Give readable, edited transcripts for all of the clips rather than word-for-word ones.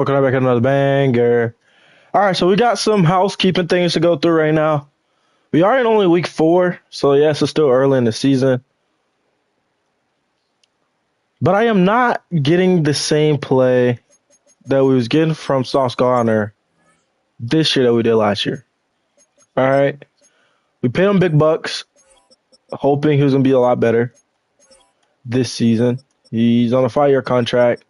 Welcome back at another banger. All right, so we got some housekeeping things to go through right now. We are in only week 4, so yes, it's still early in the season. But I am not getting the same play that we was getting from Sauce Gardner this year that we did last year. All right, we paid him big bucks, hoping he was gonna be a lot better this season. He's on a 5-year contract.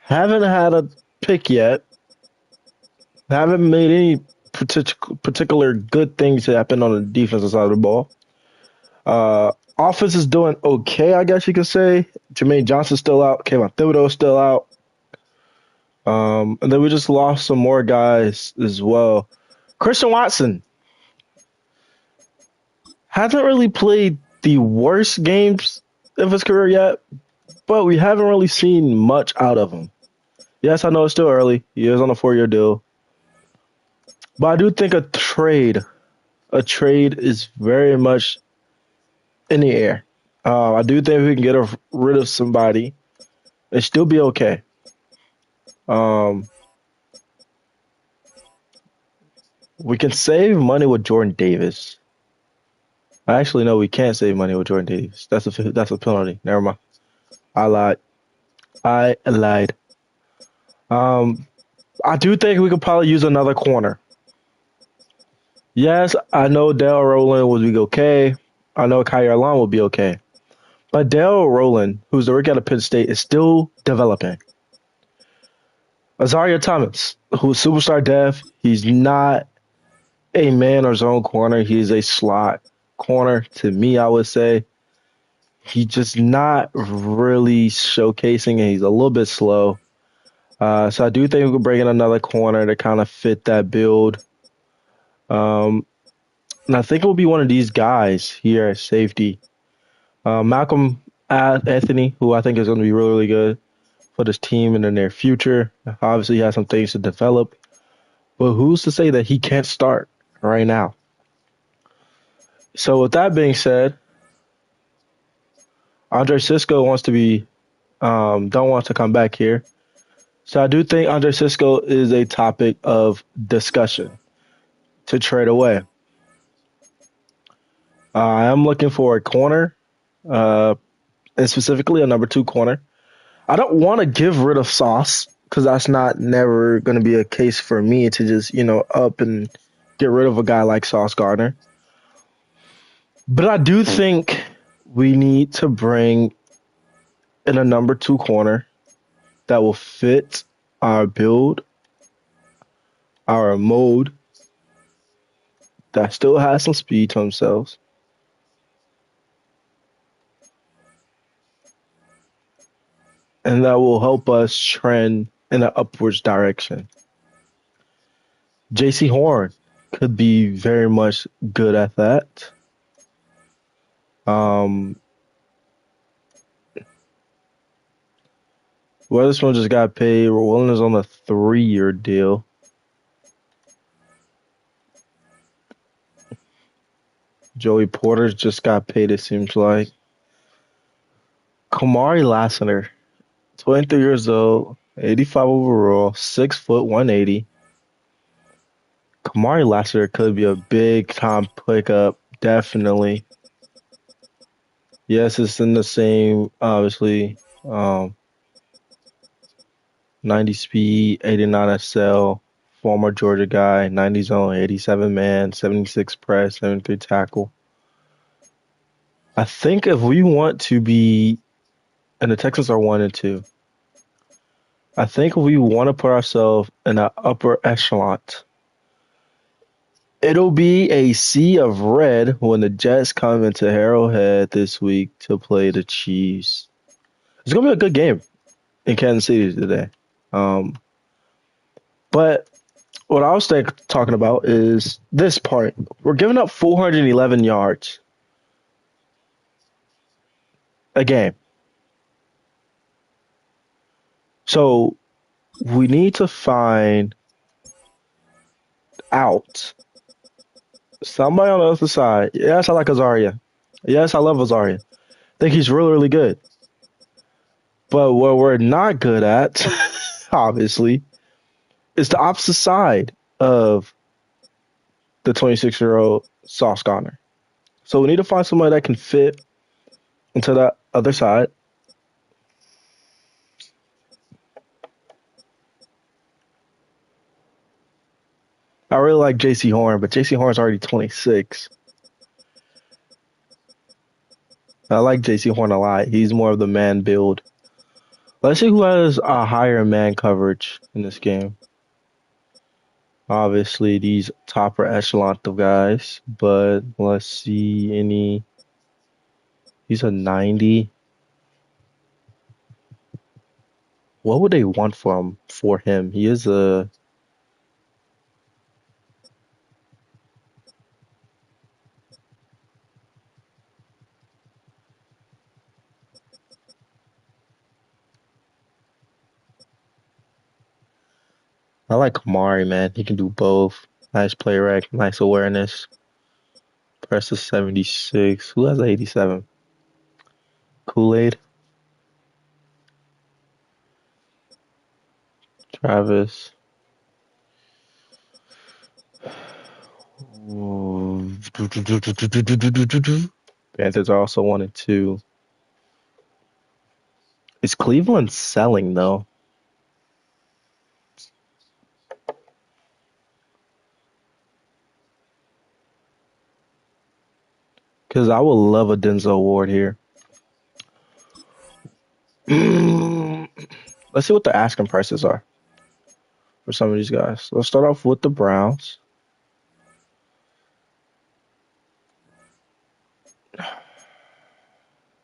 Haven't had a pick yet. Haven't made any particular good things happen on the defensive side of the ball. Offense is doing okay, I guess you could say. Jermaine Johnson's still out. Kayvon Thibodeau's still out. And then we just lost some more guys as well. Christian Watson hasn't really played the worst games of his career yet, but we haven't really seen much out of him. Yes, I know it's still early. He is on a 4-year deal. But I do think a trade is very much in the air. I do think we can get rid of somebody and still be okay. Um, we can save money with Jordan Davis. I actually know we can't save money with Jordan Davis. That's a penalty. Never mind. I lied. I lied. Um, I do think we could probably use another corner. Yes, I know Dale Rowland would be okay. I know Kyrie Long will be okay. But Dale Rowland, who's the rookie out of Penn State, is still developing. Azaria Thomas, who's superstar depth, he's not a man or zone corner. He's a slot corner. To me, I would say he's just not really showcasing, and he's a little bit slow. So I do think we could bring in another corner to kind of fit that build. And I think it will be one of these guys here at safety. Malcolm Anthony, who I think is going to be really, really good for this team in the near future. Obviously, he has some things to develop. But who's to say that he can't start right now? So with that being said, Andre Cisco don't want to come back here. So I do think Andre Cisco is a topic of discussion to trade away. I am looking for a corner, uh, and specifically a number 2 corner. I don't want to give rid of Sauce because that's not never going to be a case for me to just, up and get rid of a guy like Sauce Gardner. But I do think we need to bring in a number 2 corner that will fit our build, our mode, that still has some speed to themselves. And that will help us trend in an upwards direction. JC Horn could be very much good at that. Um, Weatherspoon just got paid. Willen is on a 3-year deal. Joey Porter just got paid, it seems like. Kamari Lassiter, 23 years old, 85 overall, 6 foot, 180. Kamari Lassiter could be a big time pickup, definitely. Yes, it's in the same, obviously, 90 speed, 89 SL, former Georgia guy, 90 zone, 87 man, 76 press, 73 tackle. I think if we want to be, and the Texans are 1-2, I think if we want to put ourselves in an upper echelon, it'll be a sea of red when the Jets come into Arrowhead this week to play the Chiefs. It's gonna be a good game in Kansas City today. But what I was talking about is this part. We're giving up 411 yards a game. So we need to find out somebody on the other side. Yes, I like Azaria. Yes, I love Azaria. I think he's really, really good. But what we're not good at, obviously, is the opposite side of the 26-year-old Sauce Gardner. So we need to find somebody that can fit into that other side. I really like JC Horn, but JC Horn's already 26. I like JC Horn a lot. He's more of the man build. Let's see who has a higher man coverage in this game. Obviously, these topper echelon of guys, but let's see any. He's a 90. What would they want for him? He is a. I like Kamari, man. He can do both. Nice play rec, nice awareness. Versus 76. Who has 87? Kool-Aid, Travis. Panthers are also 1 and 2. Is Cleveland selling though? Because I would love a Denzel Ward here. Let's see what the asking prices are for some of these guys. Let's start off with the Browns.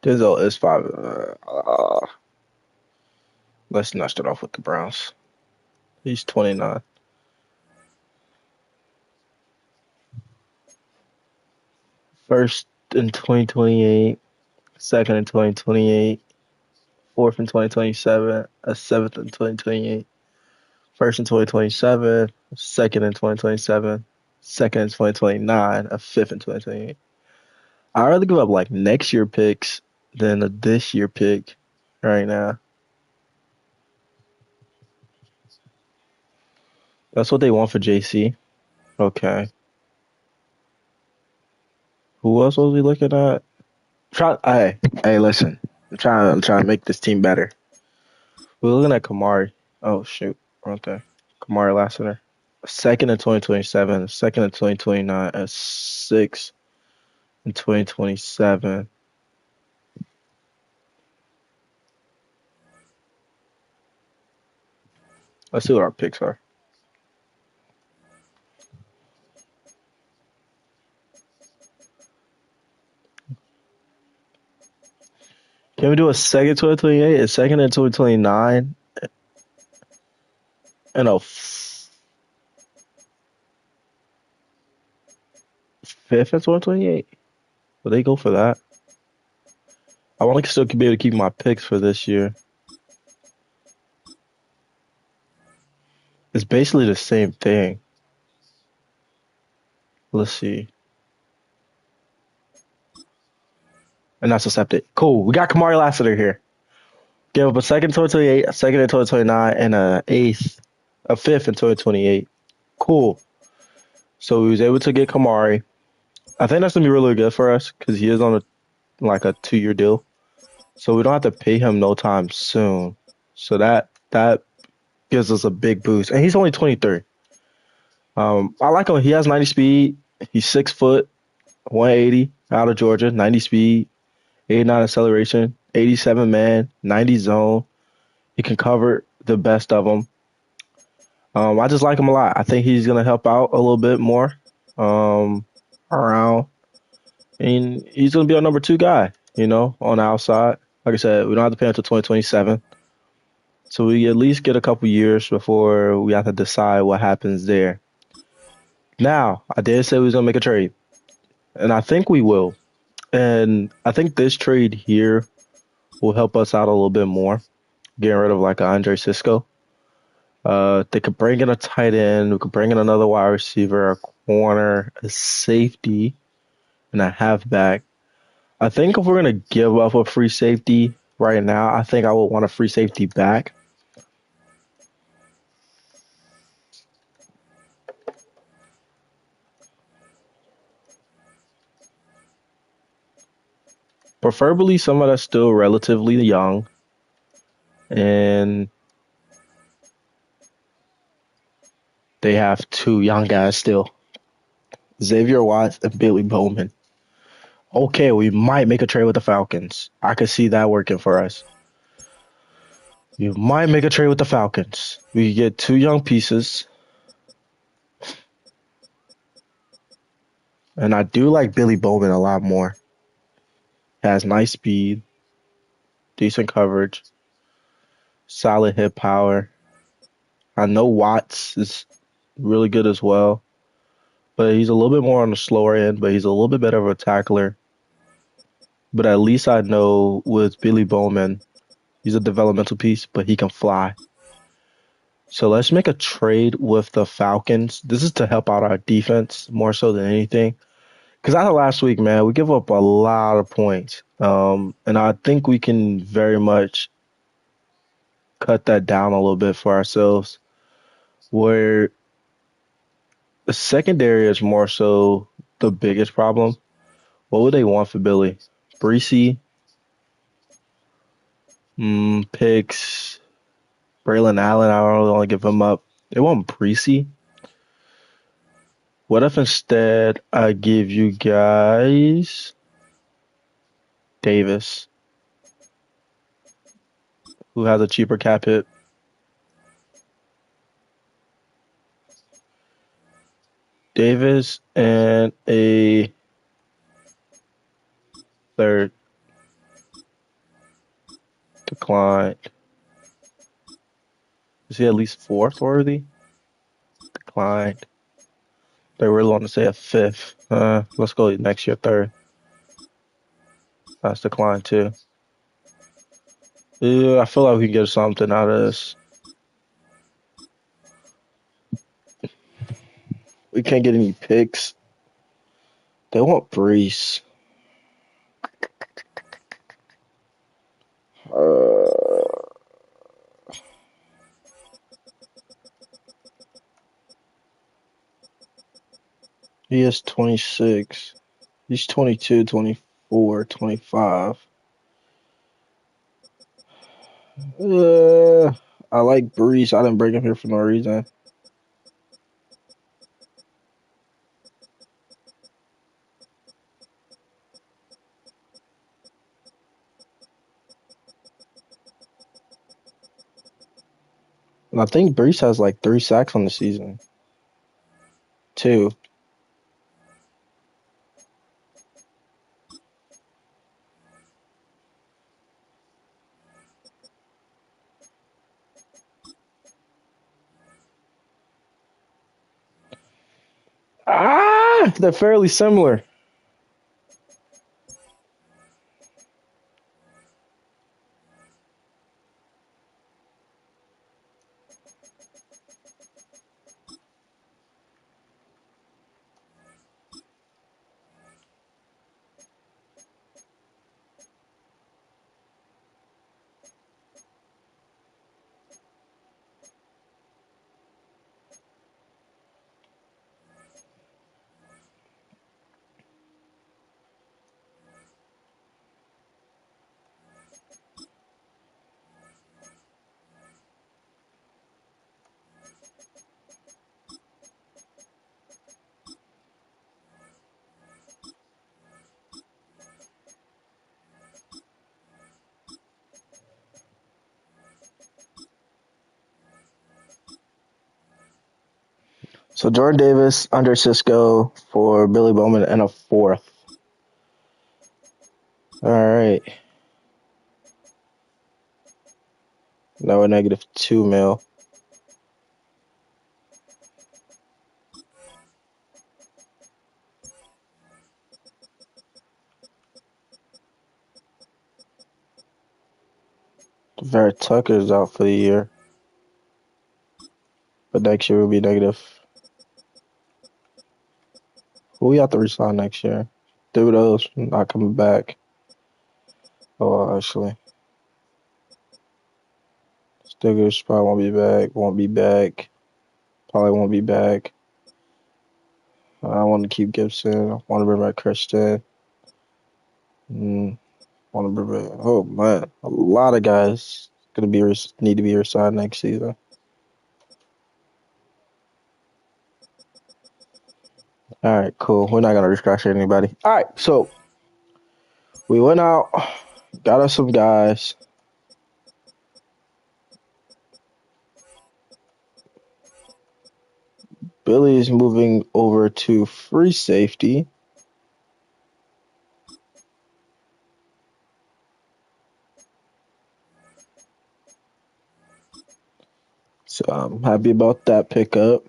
Denzel is 5. Let's not start off with the Browns. He's 29. First in 2028, second in 2028, fourth in 2027, a seventh in 2028, first in 2027, second in 2027, second in 2029, a fifth in 2028. I'd rather give up like next year picks than a this year pick right now. That's what they want for JC. Okay. Who else was we looking at? Hey, listen. I'm trying to make this team better. We're looking at Kamari. Oh shoot, right there. Kamari Lassiter. Second in 2027, second in 2029, and sixth in 2027. Let's see what our picks are. Can we do a second 2028, a second in 2029, and a fifth in 2028? Will they go for that? I want to still be able to keep my picks for this year. It's basically the same thing. Let's see. And that's accepted. Cool. We got Kamari Lassiter here. Give up a second in 2028, a second in 2029, and a fifth in 2028. Cool. So we was able to get Kamari. I think that's gonna be really good for us because he is on a 2-year deal. So we don't have to pay him no time soon. So that gives us a big boost. And he's only 23. I like him. He has 90 speed. He's 6 foot, 180 out of Georgia, 90 speed, 89 acceleration, 87 man, 90 zone. He can cover the best of them. I just like him a lot. I think he's gonna help out a little bit more around, and he's gonna be our number 2 guy. On the outside. Like I said, we don't have to pay until 2027, so we at least get a couple years before we have to decide what happens there. Now, I did say we was gonna make a trade, and I think we will. And I think this trade here will help us out a little bit more, getting rid of like a Andre Cisco. They could bring in a tight end. We could bring in another wide receiver, a corner, a safety, and a halfback. I think if we're gonna give up a free safety right now, I think I would want a free safety back. Preferably someone that's still relatively young, and they have two young guys still, Xavier Watts and Billy Bowman. Okay, we might make a trade with the Falcons. I could see that working for us. You might make a trade with the Falcons. We get two young pieces, and I do like Billy Bowman a lot more. Has nice speed, decent coverage, solid hit power. I know Watts is really good as well, but he's a little bit more on the slower end, but he's a little bit better of a tackler. But at least I know with Billy Bowman, he's a developmental piece, but he can fly. So let's make a trade with the Falcons. This is to help out our defense more so than anything. Because out of last week, man, we give up a lot of points. And I think we can very much cut that down a little bit for ourselves. Where the secondary is more so the biggest problem. What would they want for Billy? Breesy, picks, Braylon Allen. I don't really want to give him up. They want Breesy. What if instead I give you guys Davis, who has a cheaper cap hit? Davis and a third declined. Is he at least fourth worthy? Declined. They really want to say a fifth. Let's go next year third. That's declined too. Yeah, I feel like we can get something out of this. We can't get any picks. They want Brees. Uh, he is 26. He's 22, 24, 25. Uh, I like Brees. I didn't bring him here for no reason. And I think Brees has like 3 sacks on the season. Two. They're fairly similar. So Jordan Davis under Cisco for Billy Bowman and a fourth. All right. Now we're -2 mil. Vera Tucker's out for the year, but next year will be negative. Who we have to resign next year? Thibodeau's not coming back. Oh, actually, Stiggers probably won't be back. Won't be back. Probably won't be back. I want to keep Gibson. I want to bring back Christian. Oh man, a lot of guys gonna be need to be resigned next season. All right, cool. We're not gonna restructure anybody. All right, so we went out, got us some guys. Billy is moving over to free safety. So I'm happy about that pickup.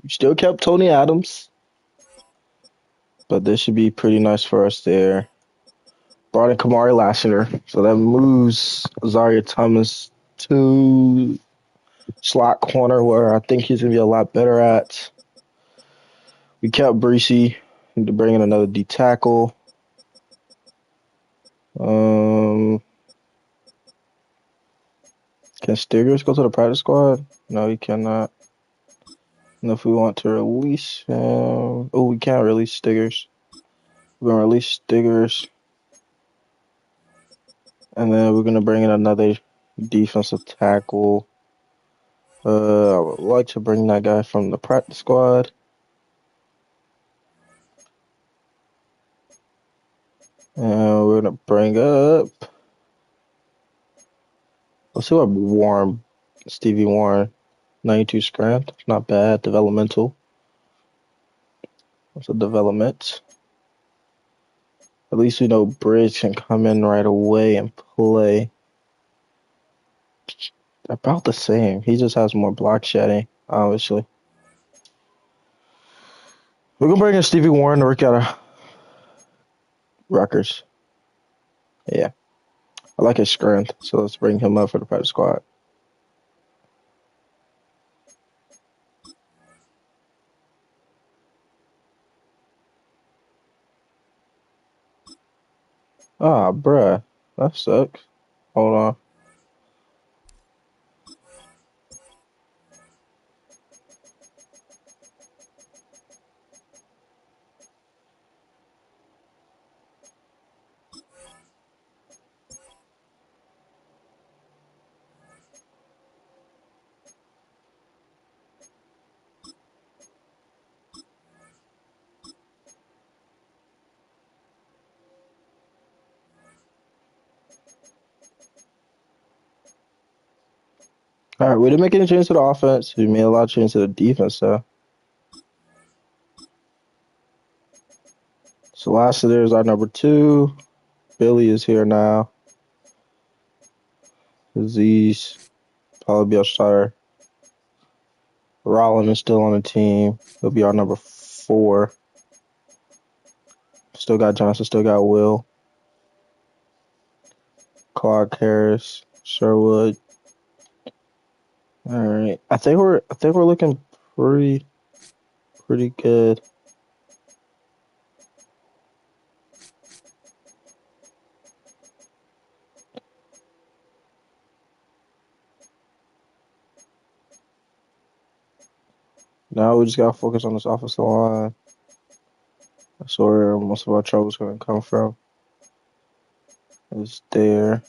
We still kept Tony Adams, but this should be pretty nice for us there. Brought in Kamari Lassiter, so that moves Zaria Thomas to slot corner where I think he's gonna be a lot better at. We kept Breesy. Need to bring in another D tackle. Can Stiggers go to the practice squad? No, he cannot. And if we want to release him, we can't release Stiggers. We're gonna release Stiggers, and then we're gonna bring in another defensive tackle. I would like to bring that guy from the practice squad. And we're gonna bring up. Let's see what Warren, Stevie Warren, 92 strength. Not bad. Developmental. That's a development. At least we know Bridge can come in right away and play. About the same. He just has more block shedding, obviously. We're gonna bring in Stevie Warren to work out of Rutgers. Yeah. I like his strength, so let's bring him up for the practice squad. Ah, bruh. That sucks. Hold on. All right, we didn't make any changes to the offense. We made a lot of changes to the defense, though. So last there is our number 2. Billy is here now. Aziz, probably be our starter. Rollin is still on the team. He'll be our number 4. Still got Johnson, still got Will. Clark Harris, Sherwood. All right. I think we're looking pretty good. Now we just gotta focus on this offensive line. That's where most of our trouble's gonna come from. Is there.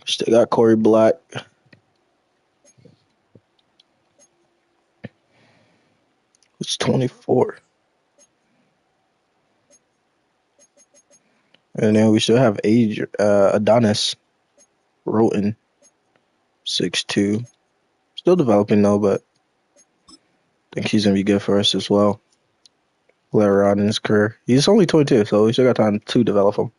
Still got Corey Black. It's 24. And then we still have Adonis Roten, 6'2". Still developing though, but I think he's gonna be good for us as well. Later on in his career. He's only 22, so we still got time to develop him.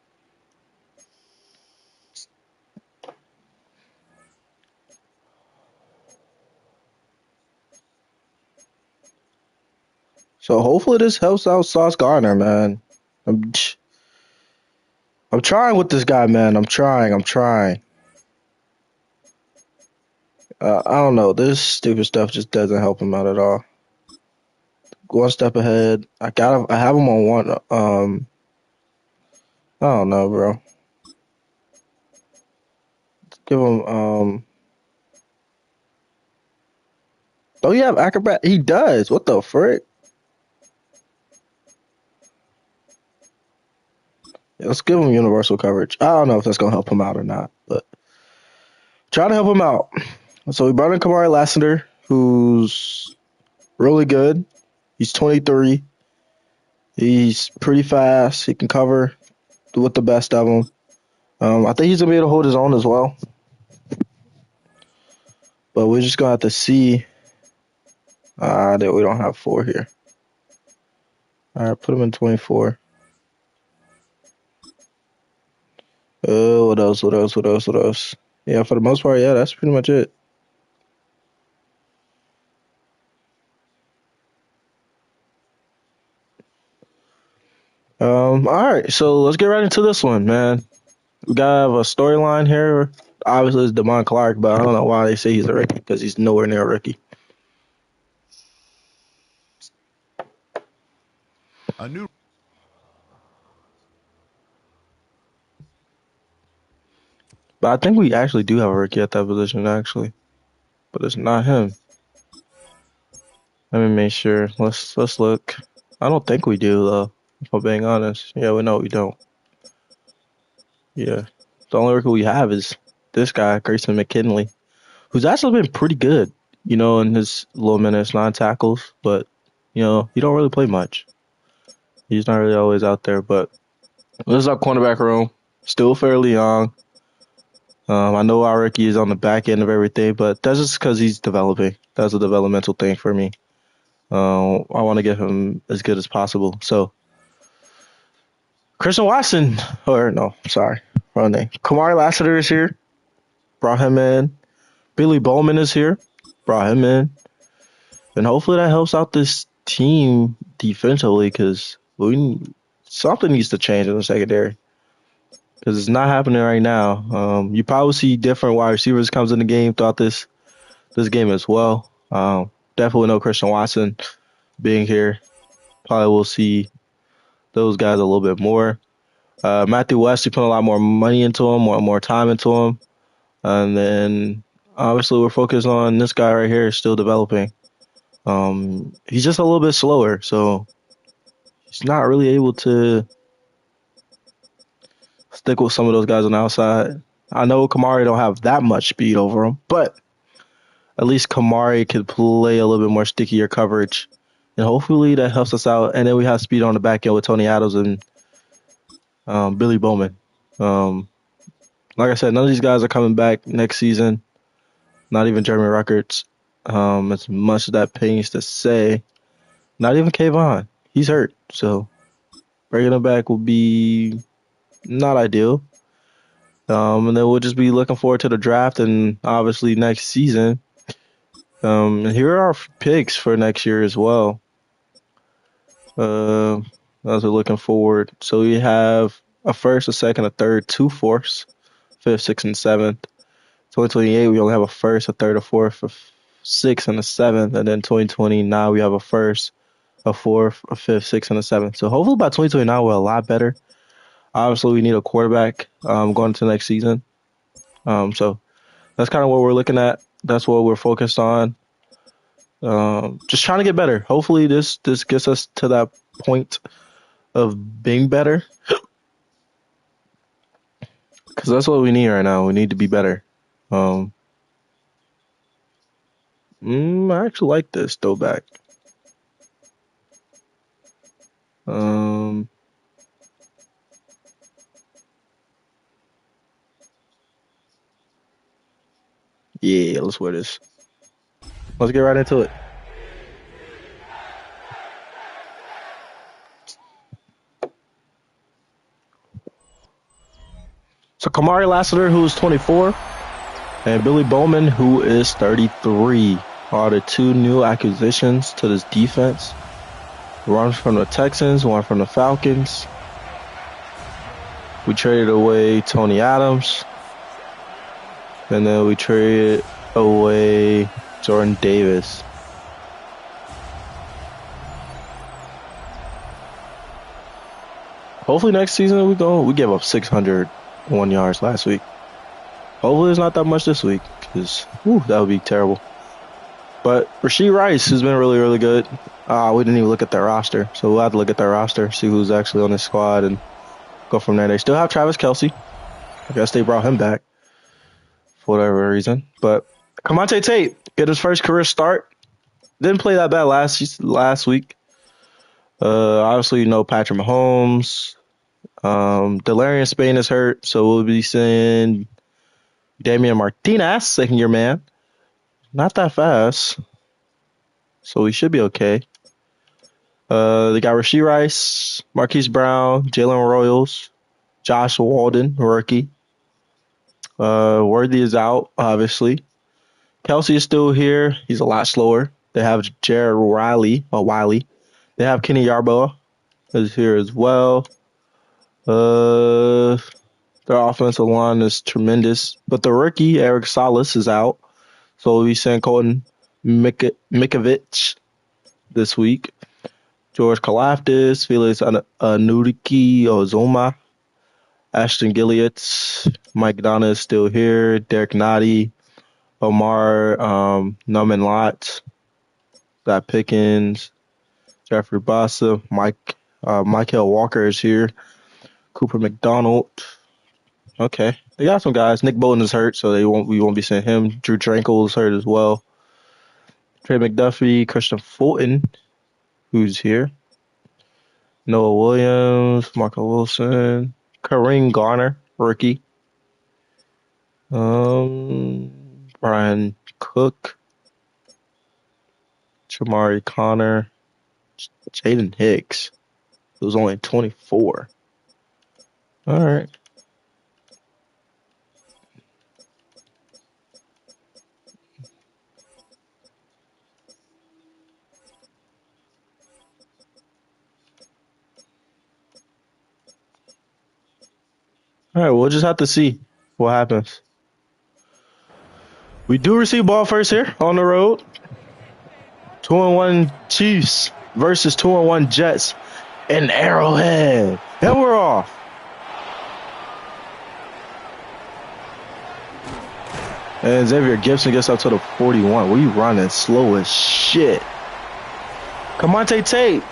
So hopefully this helps out Sauce Gardner, man. I'm trying with this guy, man. I'm trying. I don't know. This stupid stuff just doesn't help him out at all. One step ahead. I have him on one. I don't know, bro. Give him. Don't you have acrobat? He does. What the frick? Yeah, let's give him universal coverage. I don't know if that's gonna help him out or not, but try to help him out. So we brought in Kamari Lassiter, who's really good. He's 23. He's pretty fast. He can cover with the best of them. I think he's gonna be able to hold his own as well. But we're just gonna have to see that we don't have 4 here. All right, put him in 24. What else? What else? What else? What else? Yeah, for the most part, yeah, that's pretty much it. All right, so let's get right into this one, man. We got a storyline here. Obviously, it's Damon Clark, but I don't know why they say he's a rookie because he's nowhere near a rookie. A new. But I think we actually do have a rookie at that position, actually. But it's not him. Let me make sure. Let's look. I don't think we do, though, if I'm being honest. Yeah, we know we don't. Yeah. The only rookie we have is this guy, Grayson McKinley, who's actually been pretty good, in his little minutes, 9 tackles. But, he don't really play much. He's not really always out there. But this is our cornerback room. Still fairly young. I know our rookie is on the back end of everything, but that's just because he's developing. That's a developmental thing for me. I want to get him as good as possible. So, Christian Watson, or no, sorry, wrong name. Kamari Lassiter is here. Brought him in. Billy Bowman is here. Brought him in. And hopefully that helps out this team defensively because something needs to change in the secondary. Because it's not happening right now. You probably see different wide receivers comes in the game throughout this game as well. Definitely no Christian Watson being here. Probably will see those guys a little bit more. Matthew West, you put a lot more money into him, more time into him. And then obviously we're focused on this guy right here still developing. He's just a little bit slower, so he's not really able to stick with some of those guys on the outside. I know Kamari don't have that much speed over him, but at least Kamari could play a little bit more stickier coverage. And hopefully that helps us out. And then we have speed on the back end with Tony Adams and Billy Bowman. Like I said, none of these guys are coming back next season. Not even Jeremy Ruckerts. As much as that pains to say. Not even Kayvon. He's hurt. So bringing him back will be not ideal. And then we'll just be looking forward to the draft and obviously next season. And here are our picks for next year as well. As we're looking forward. So we have a first, a second, a third, 2 fourths, 5th, 6th, and 7th. 2028, we only have a first, a third, a fourth, a 6th, and a 7th. And then 2029, we have a first, a fourth, a 5th, 6th, and a 7th. So hopefully by 2029, we're a lot better. Obviously, we need a quarterback going into next season. So that's kind of what we're looking at. That's what we're focused on. Just trying to get better. Hopefully, this gets us to that point of being better. Because that's what we need right now. We need to be better. I actually like this throwback. Yeah, let's wear this. Let's get right into it. So Kamari Lassiter, who is 24, and Billy Bowman, who is 33, are the 2 new acquisitions to this defense. One from the Texans, one from the Falcons. We traded away Tony Adams. And then we traded away Jordan Davis. Hopefully next season we gave up 601 yards last week. Hopefully it's not that much this week, because that would be terrible. But Rashee Rice has been really, really good. We didn't even look at their roster, so we'll have to look at their roster, see who's actually on this squad, and go from there. They still have Travis Kelce. I guess they brought him back for whatever reason. But Kamante Tate get his first career start. Didn't play that bad last week. Obviously, Patrick Mahomes. Delarian Spain is hurt, so we'll be seeing Damian Martinez, second-year man. Not that fast, so we should be okay. They got Rashee Rice, Marquise Brown, Jalen Royals, Josh Walden, rookie. Worthy is out, obviously. Kelce is still here. He's a lot slower. They have Jared Wiley. They have Kenny Yarborough is here as well. Their offensive line is tremendous. But the rookie, Eric Salas, is out. So we'll be seeing Colton Mikovich this week. George Kalafdis, Felix Anudiki Ozoma, Ashton Gilliott, Mike Donna is still here. Derek Nottie, Omar Numan Lott, Scott Pickens, Jeffrey Bossa, Michael Walker is here. Cooper McDonald. Okay, they got some guys. Nick Bolton is hurt, so we won't be seeing him. Drew Tranquil is hurt as well. Trey McDuffie, Christian Fulton, who's here. Noah Williams, Marco Wilson, Kareem Garner, rookie. Brian Cook, Jamari Connor, Jaden Hicks, who's only 24. All right. All right, we'll just have to see what happens. We do receive ball first here on the road. 2-1 Chiefs versus 2-1 Jets in Arrowhead. And we're off. And Xavier Gibson gets up to the 41. We running slow as shit. Kamante Tate.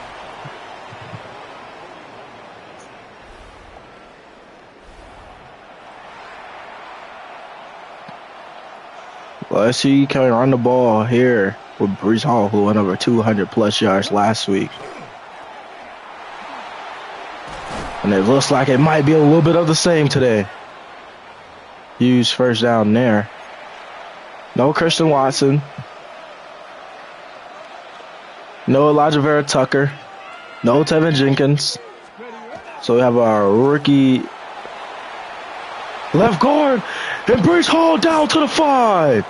Let's see, can we run the ball here with Breece Hall, who went over 200-plus yards last week. And it looks like it might be a little bit of the same today. Huge first down there. No Christian Watson. No Elijah Vera Tucker. No Tevin Jenkins. So we have our rookie left guard. And Breece Hall down to the 5.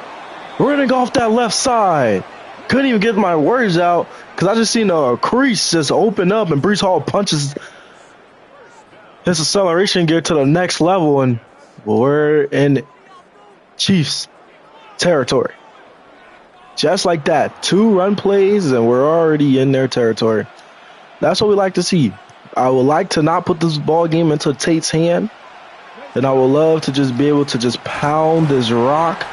Running off that left side. Couldn't even get my words out because I just seen a crease just open up and Breece Hall punches his acceleration gear to the next level, and we're in Chiefs territory. Just like that. 2 run plays and we're already in their territory. That's what we like to see. I would like to not put this ball game into Tate's hand, and I would love to just be able to just pound this rock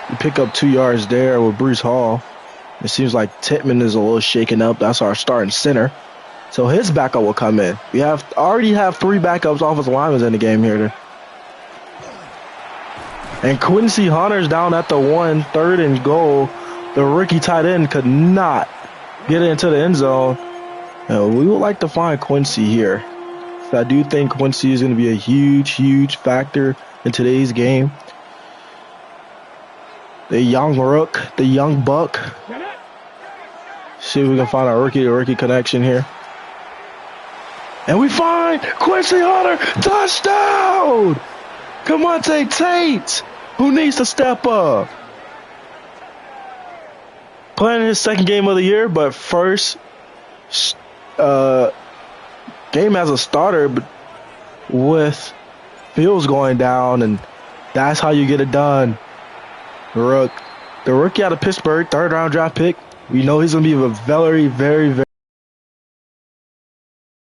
and pick up 2 yards there with Breece Hall. It seems like Titman is a little shaken up. That's our starting center. So his backup will come in. We already have 3 backups offensive linemen in the game here. And Quincy Hunter's down at the 1, 3rd and goal. The rookie tight end could not get into the end zone. And we would like to find Quincy here. So I do think Quincy is going to be a huge, huge factor in today's game. The young rook, the young buck. See if we can find a rookie-to-rookie connection here. And we find Quincy Hunter, touchdown! Kamante Tate, who needs to step up. Playing his second game of the year, but first game as a starter, but with Fields going down, and that's how you get it done. Rook, The rookie out of Pittsburgh, 3rd-round draft pick. We know he's going to be a very, very, very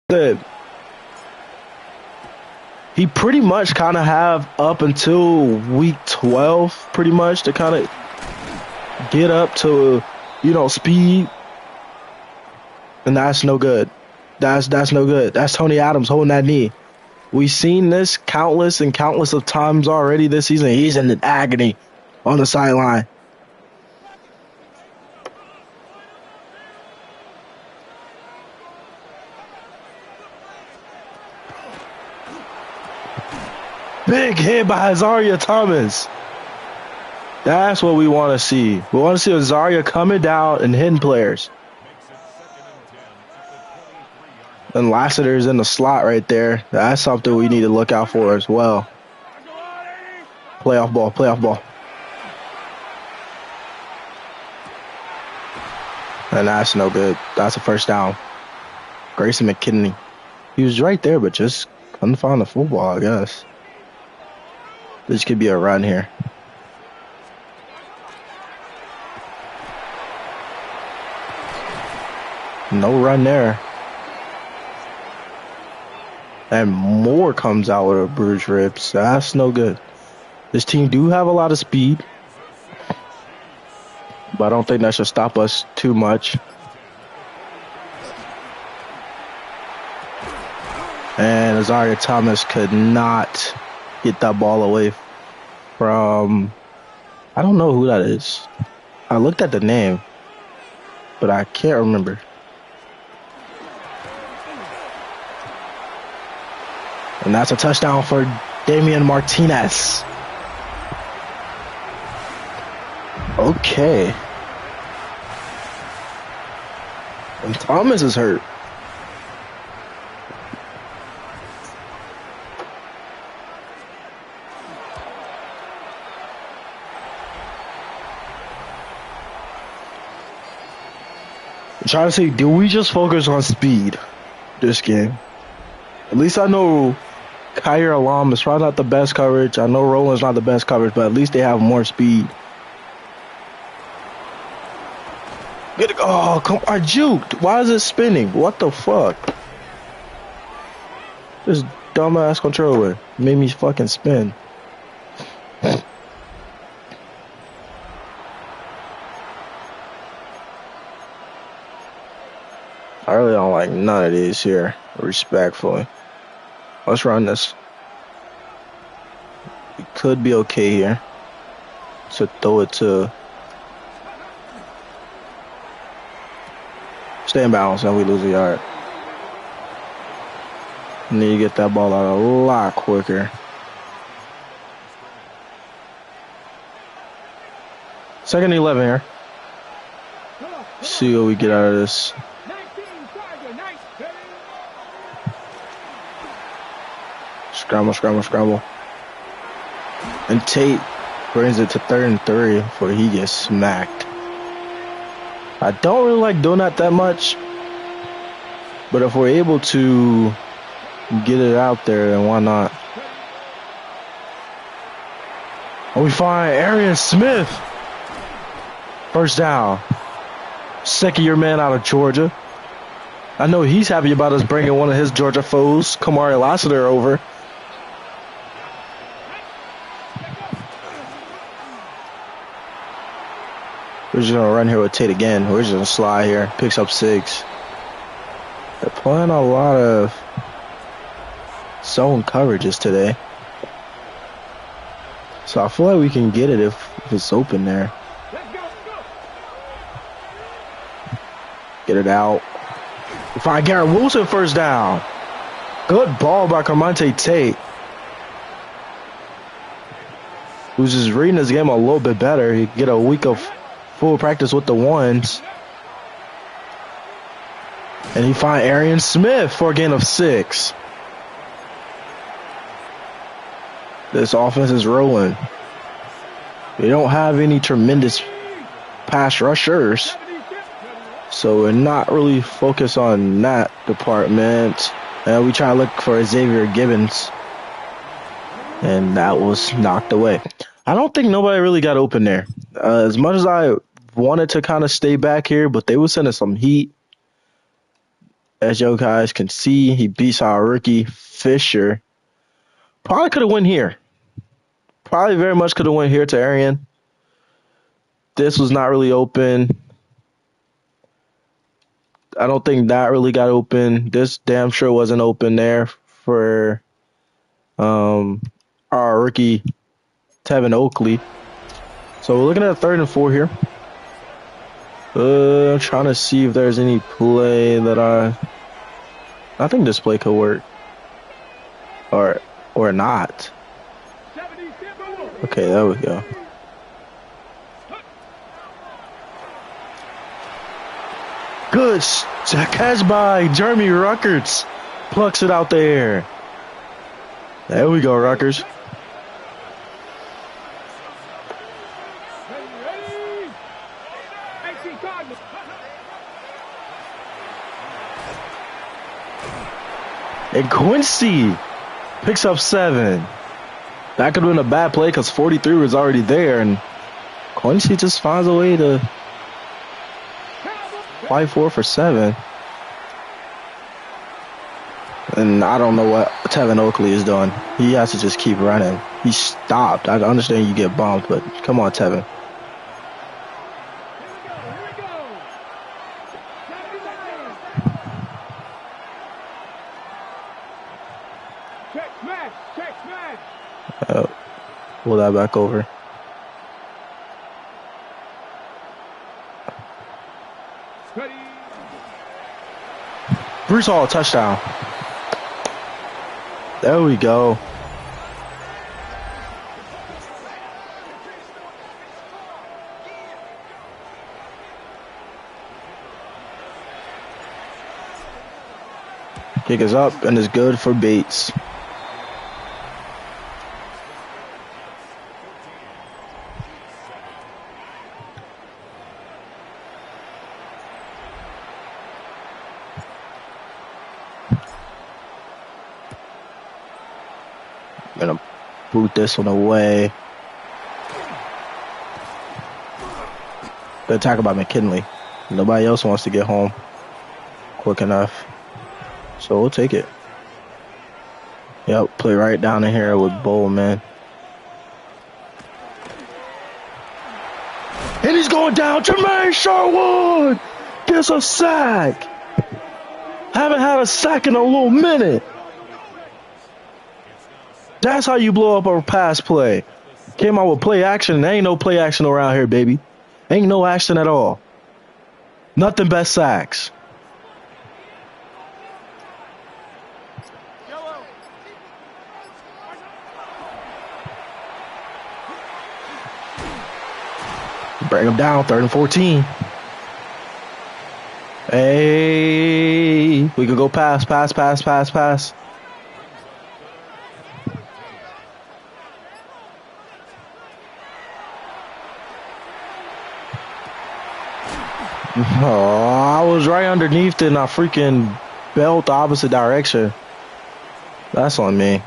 good. He pretty much kind of have up until week 12, pretty much, to kind of get up to, speed. And that's no good. That's no good. That's Tony Adams holding that knee. We've seen this countless and countless of times already this season. He's in agony on the sideline. Big hit by Azaria Thomas. That's what we want to see. We want to see Azaria coming down and hitting players. And Lassiter's in the slot right there. That's something we need to look out for as well. Playoff ball, playoff ball. And that's no good. That's a first down. Grayson McKinney. He was right there, but just couldn't find the football, I guess. This could be a run here. No run there. And Moore comes out with a bruised ribs. That's no good. This team do have a lot of speed, but I don't think that should stop us too much. And Azaria Thomas could not get that ball away from, I don't know who that is. I looked at the name, but I can't remember. And that's a touchdown for Damian Martinez. Okay. And Thomas is hurt. I'm trying to say, do we just focus on speed this game? At least I know Kyer Alam is probably not the best coverage. I know Roland's not the best coverage, but at least they have more speed. Oh, come on. I juked. Why is it spinning? What the fuck? This dumbass controller made me fucking spin. I really don't like none of these here, respectfully. Let's run this. We could be okay here to throw it to. Stay in balance and we lose a yard. Need to get that ball out a lot quicker. Second and 11 here. See what we get out of this. Scramble, scramble, scramble. And Tate brings it to 3rd and 3 before he gets smacked. I don't really like doing that much, but if we're able to get it out there, then why not? And we find Arian Smith. First down. Second-year man out of Georgia. I know he's happy about us bringing one of his Georgia foes, Kamari Lassiter, over. We're just going to run here with Tate again. We're just going to slide here. Picks up 6. They're playing a lot of zone coverages today. So I feel like we can get it if it's open there. Get it out. We find Garrett Wilson first down. Good ball by Carmonte Tate, who's just reading his game a little bit better. He get a week of full practice with the ones. And he find Arian Smith for a gain of 6. This offense is rolling. They don't have any tremendous pass rushers, so we're not really focused on that department. And we try to look for Xavier Gibbons, and that was knocked away. I don't think nobody really got open there. As much as I wanted to kind of stay back here, but they were sending some heat. As you guys can see, he beats our rookie Fisher. Probably could have won here. Probably very much could have went here to Arian. This was not really open. I don't think that really got open. This damn sure wasn't open there for our rookie Tevin Oakley. So we're looking at 3rd and 4 here. Trying to see if there's any play that I think this play could work. Or not. Okay, there we go. Good catch by Jeremy Ruckerts. Plucks it out there. There we go, Ruckers. And Quincy picks up 7. That could have been a bad play because 43 was already there, and Quincy just finds a way to fight for 7. And I don't know what Tevin Oakley is doing. He has to just keep running. He stopped. I understand you get bumped, but come on, Tevin. Pull that back over. Bruce Hall, touchdown. There we go. Kick is up and is good for Bates. Gonna boot this one away. Good tackle by McKinley. Nobody else wants to get home quick enough, so we'll take it. Yep, play right down in here with Bowman. And he's going down. Jermaine Sherwood gets a sack. Haven't had a sack in a little minute. That's how you blow up a pass play. Came out with play action. There ain't no play action around here, baby. Ain't no action at all. Nothing but sacks. Bring him down, 3rd and 14. Hey, we could go pass. Oh, I was right underneath it and I freaking belt the opposite direction. That's on me.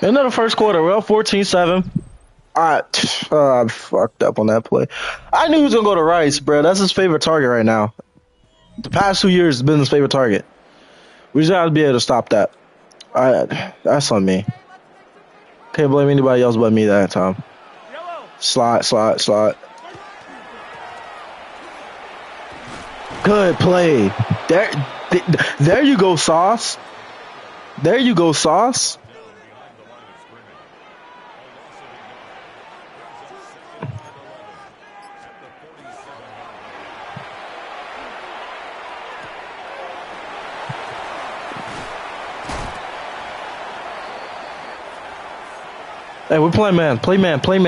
End of the first quarter, well, 14-7. I fucked up on that play. I knew he was going to go to Rice, bro. That's his favorite target right now. The past 2 years has been his favorite target. We just got to be able to stop that. That's on me. Can't blame anybody else but me that time. Slot. Good play. There you go, Sauce. There you go, Sauce. Hey, we're playing man. Play man coverage.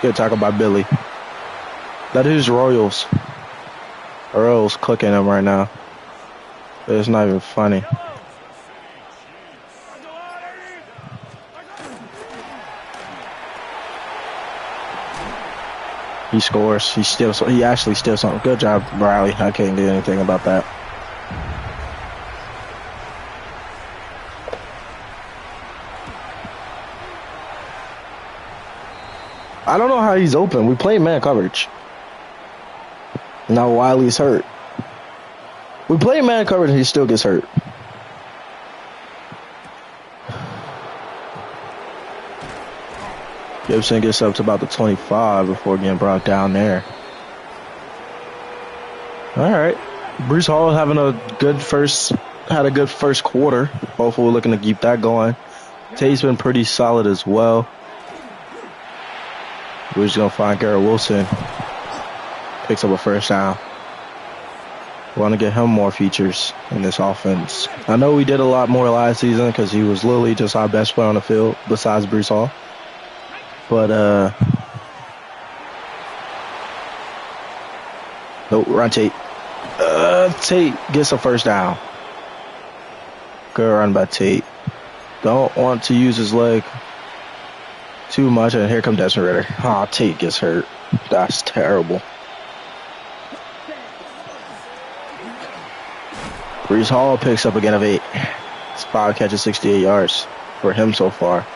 Good tackle by Billy. That is Royals. Royals cooking him right now. It's not even funny. He scores. He actually steals something. Good job, Riley. I can't do anything about that. I don't know how he's open. We play man coverage. Now Wiley's hurt. We play man coverage and he still gets hurt. Gibson gets up to about the 25 before getting brought down there. All right. Brees Hall having had a good first quarter. Hopefully we're looking to keep that going. Tate's been pretty solid as well. We're just going to find Garrett Wilson. Picks up a first down. We want to get him more features in this offense. I know we did a lot more last season because he was literally just our best player on the field besides Brees Hall. But, nope, run Tate. Tate gets a first down. Good run by Tate. Don't want to use his leg too much, and here comes Desmond Ritter. Oh, Tate gets hurt. That's terrible. Brees Hall picks up a gain of 8. It's 5 catches, 68 yards for him so far.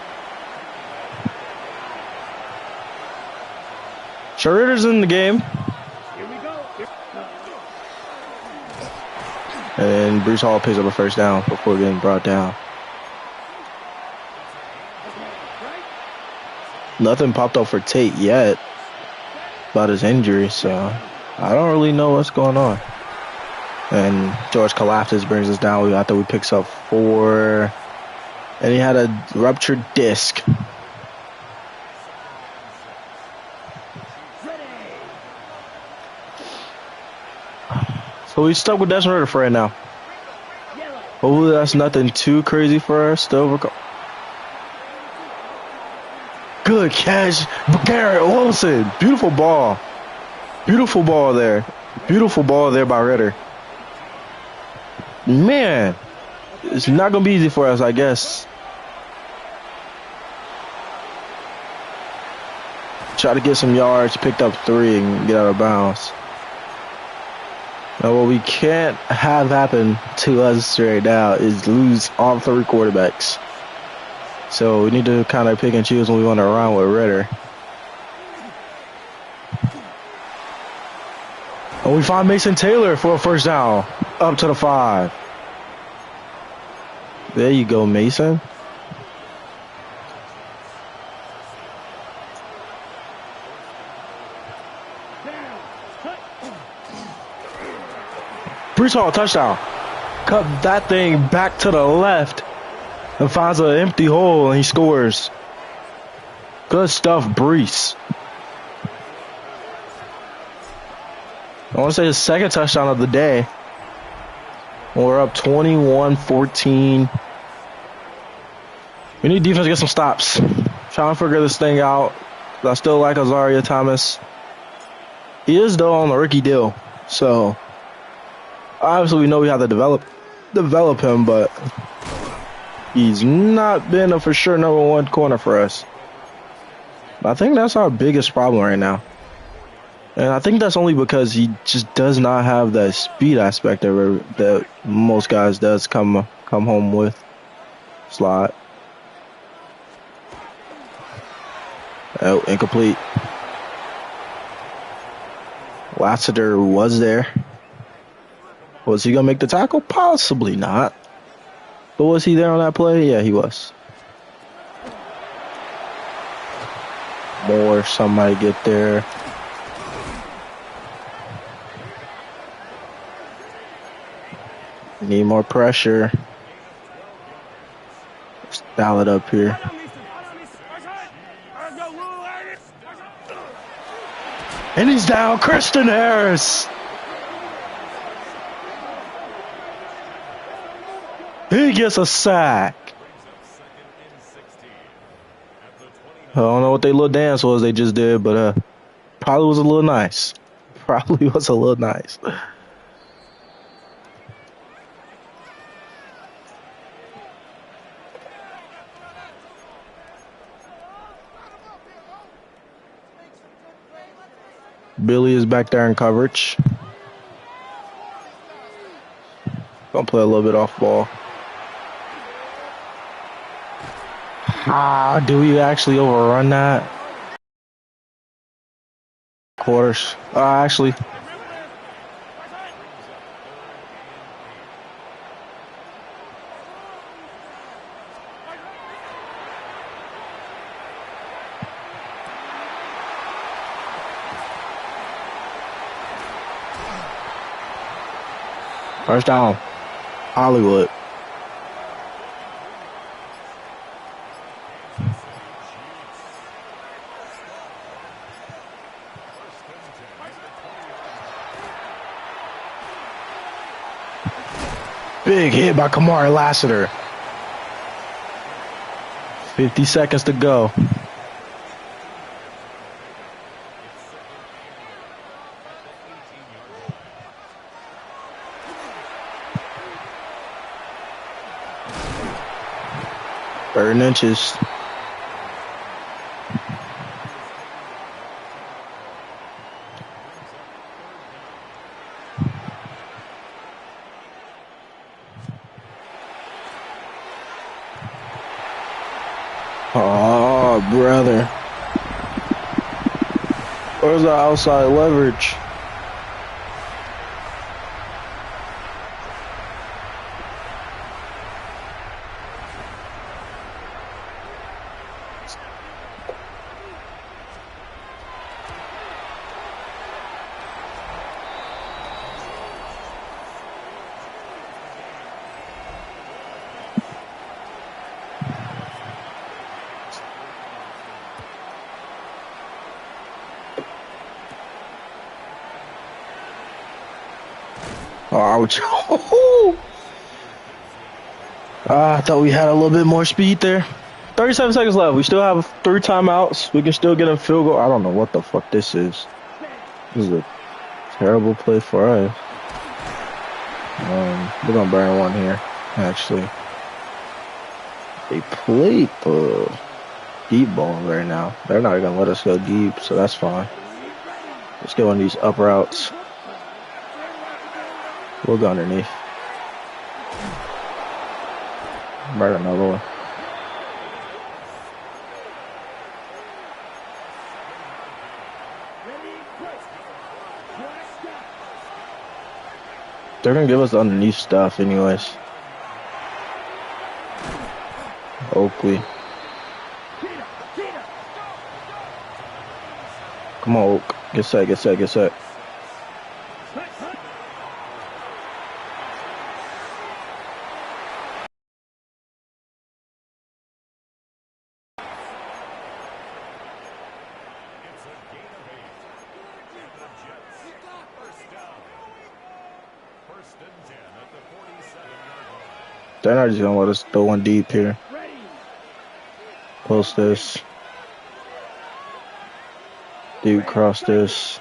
Schroeder's in the game. And Brees Hall picks up a first down before getting brought down. Nothing popped up for Tate yet about his injury, so I don't really know what's going on. And George collapses, brings us down. I thought we picks up 4. And he had a ruptured disc. So we stuck with Desmond Ritter for right now. Hopefully that's nothing too crazy for us to overcome. Good catch. Garrett Wilson. Beautiful ball. Beautiful ball there. Beautiful ball there by Ritter. Man, it's not going to be easy for us, I guess. Try to get some yards. Picked up 3 and get out of bounds. Now, what we can't have happen to us right now is lose all 3 quarterbacks. So we need to kind of pick and choose when we want to run with Ritter. And we find Mason Taylor for a first down. Up to the 5. There you go, Mason. Brees Hall, touchdown. Cut that thing back to the left and finds an empty hole and he scores. Good stuff, Brees. I want to say his second touchdown of the day. We're up 21-14. We need defense to get some stops. Trying to figure this thing out. I still like Azaria Thomas. He is, though, on the rookie deal. So, obviously, we know we have to develop him, but he's not been a for sure number 1 corner for us. I think that's our biggest problem right now. And I think that's only because he just does not have that speed aspect that most guys does come home with. Slot. Oh, incomplete. Lassiter was there. Was he going to make the tackle? Possibly not. But was he there on that play? Yeah, he was. More, somebody get there. Need more pressure. Let's dial it up here. And he's down. Christian Harris. He gets a sack. I don't know what their little dance was they just did, but probably was a little nice. Probably was a little nice. Billy is back there in coverage. Gonna play a little bit off ball. Ah, do we actually overrun that? Quarters. Actually. First down. Hollywood. Big hit by Kamari Lassiter. 50 seconds to go. Third and inches. Oh, brother. Where's our outside leverage? Ouch. I thought we had a little bit more speed there. 37 seconds left. We still have 3 timeouts. We can still get a field goal. I don't know what the fuck this is. This is a terrible play for us. We're going to burn one here, actually. They played the deep ball right now. They're not going to let us go deep, so that's fine. Let's go on these up routes. We'll go underneath. Right, another one. They're going to give us underneath stuff anyways. Oakley. Come on, Oak. Get set, get set, get set. They're not just going to let us throw one deep here. Post this. Dude, cross this.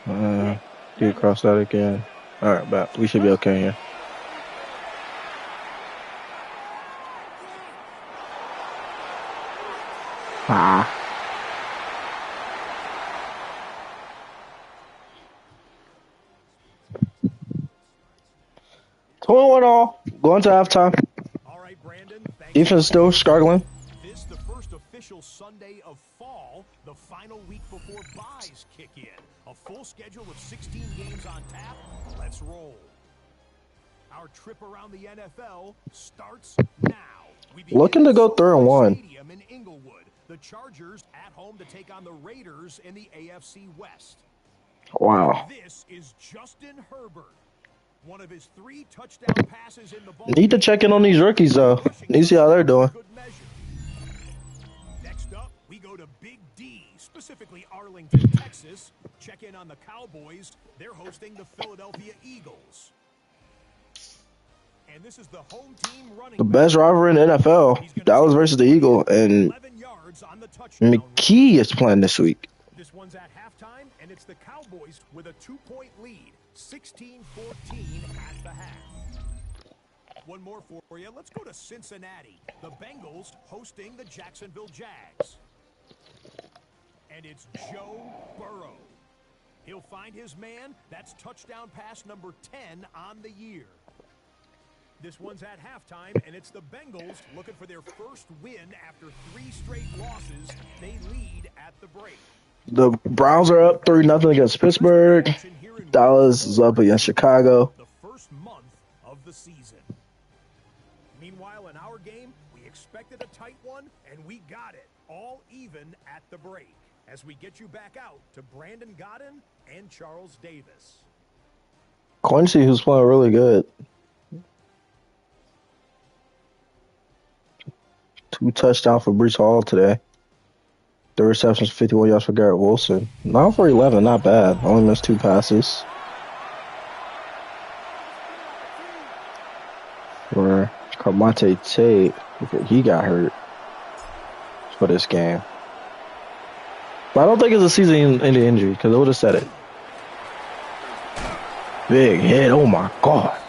Dude, cross that again. Alright, but we should be okay here. Ah. All going to halftime. All right, Brandon. Defense still struggling. This the first official Sunday of fall, the final week before buys kick in. A full schedule of 16 games on tap. Let's roll. Our trip around the NFL starts now. Looking to go 3-1. In Inglewood, the Chargers at home to take on the Raiders in the AFC West. Wow. This is Justin Herbert. One of his 3 touchdown passes in the ball. Need to check in on these rookies, though. Need to see how they're doing. Next up, we go to Big D, specifically Arlington, Texas. Check in on the Cowboys. They're hosting the Philadelphia Eagles. And this is the home team running. The best rivalry in the NFL, Dallas versus the Eagle, and McKee is playing this week. This one's at halftime, and it's the Cowboys with a 2-point lead, 16-14 at the half. One more for you. Let's go to Cincinnati. The Bengals hosting the Jacksonville Jags. And it's Joe Burrow. He'll find his man. That's touchdown pass number 10 on the year. This one's at halftime, and it's the Bengals looking for their first win after 3 straight losses. They lead at the break. The Browns are up 3-0 against Pittsburgh. Dallas is up against Chicago. The first month of the season. Meanwhile, in our game, we expected a tight one, and we got it. All even at the break. As we get you back out to Brandon Godden and Charles Davis. Quincy, who's playing really good. 2 touchdowns for Brees Hall today. 3 receptions, 51 yards for Garrett Wilson. 9 for 11, not bad. Only missed 2 passes. For Carmonte Tate, he got hurt for this game. But I don't think it's a season-ending injury because it would have said it. Big hit, oh my God.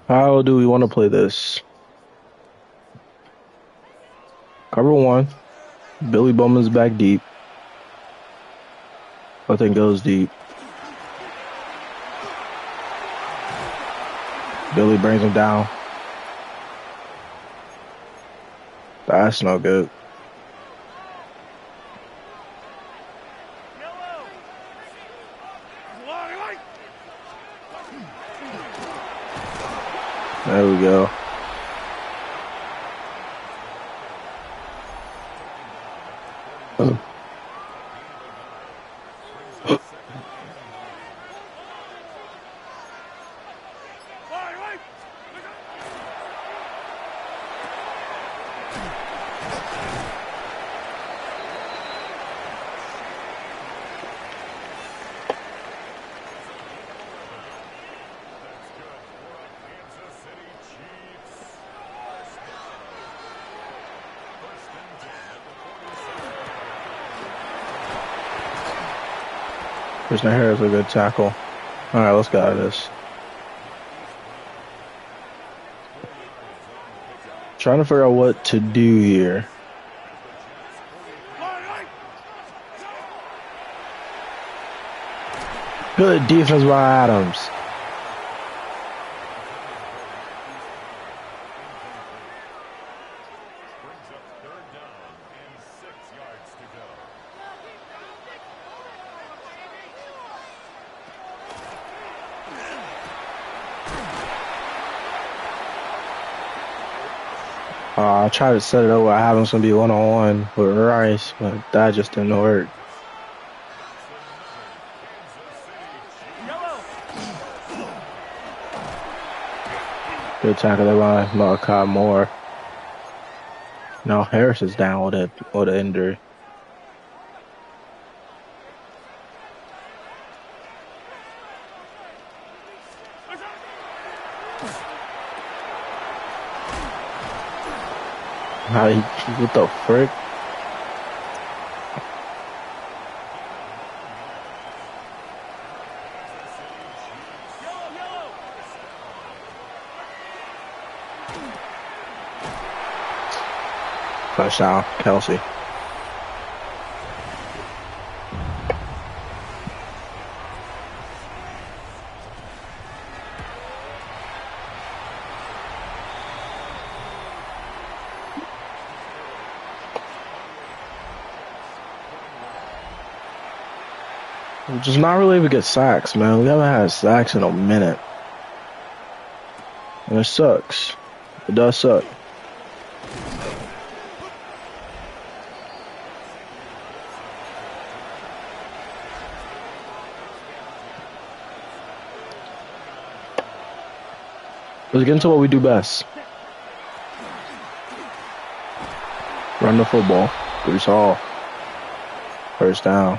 How do we want to play this? Cover 1. Billy Bowman's back deep. Nothing goes deep. Billy brings him down. That's no good. There we go. Christian Harris a good tackle. All right, let's go at this. Trying to figure out what to do here. Good defense by Adams. I tried to set it up where Adams gonna be one-on-one with Rice, but that just didn't work. Good tackle there by Malachi Moore. Now Harris is down with an injury. What the frick? Touchdown, Kelsey. We're just not really able to get sacks, man. We haven't had sacks in a minute. And it sucks. It does suck. Let's get into what we do best. Run the football. Brees Hall. First down.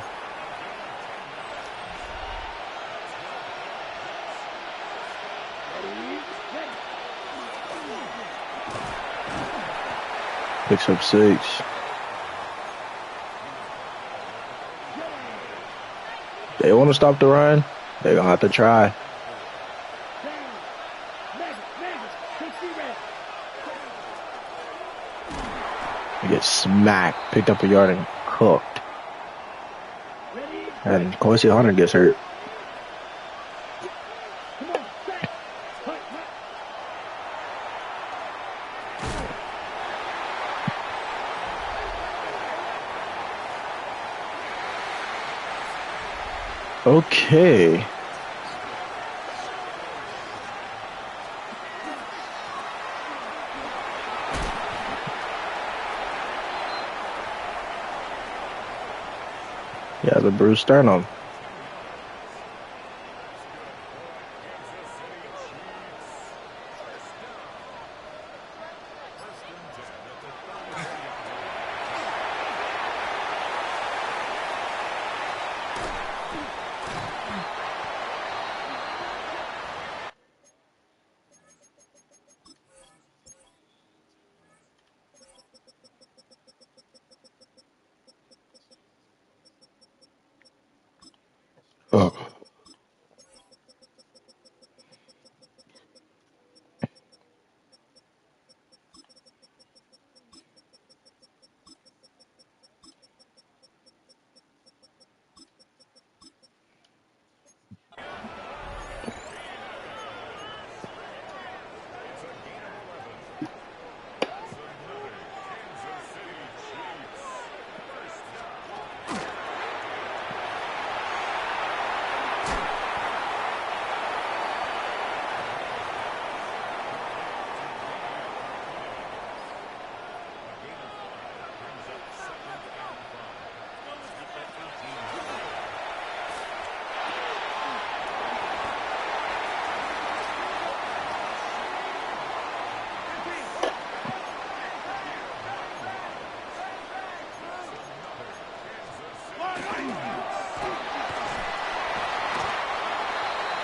Picks up 6. They want to stop the run. They're gonna have to try. They get smacked, picked up a yard and cooked. And Quincy Hunter gets hurt. Okay. Yeah, the bruised sternum. Oh.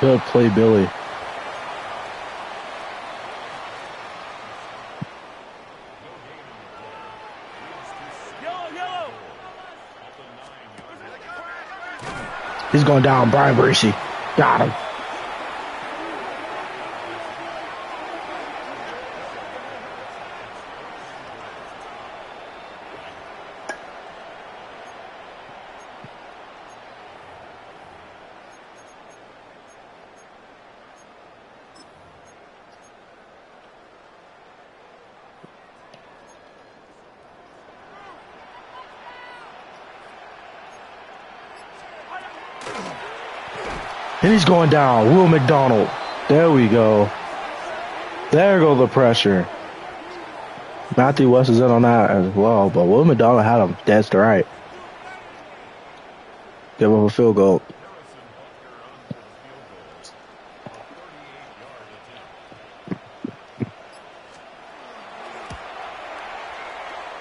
Good play, Billy. He's going down. Brian Bracey. Got him. And he's going down. Will McDonald. There we go. There goes the pressure. Matthew West is in on that as well, but Will McDonald had him dead to right. Give him a field goal.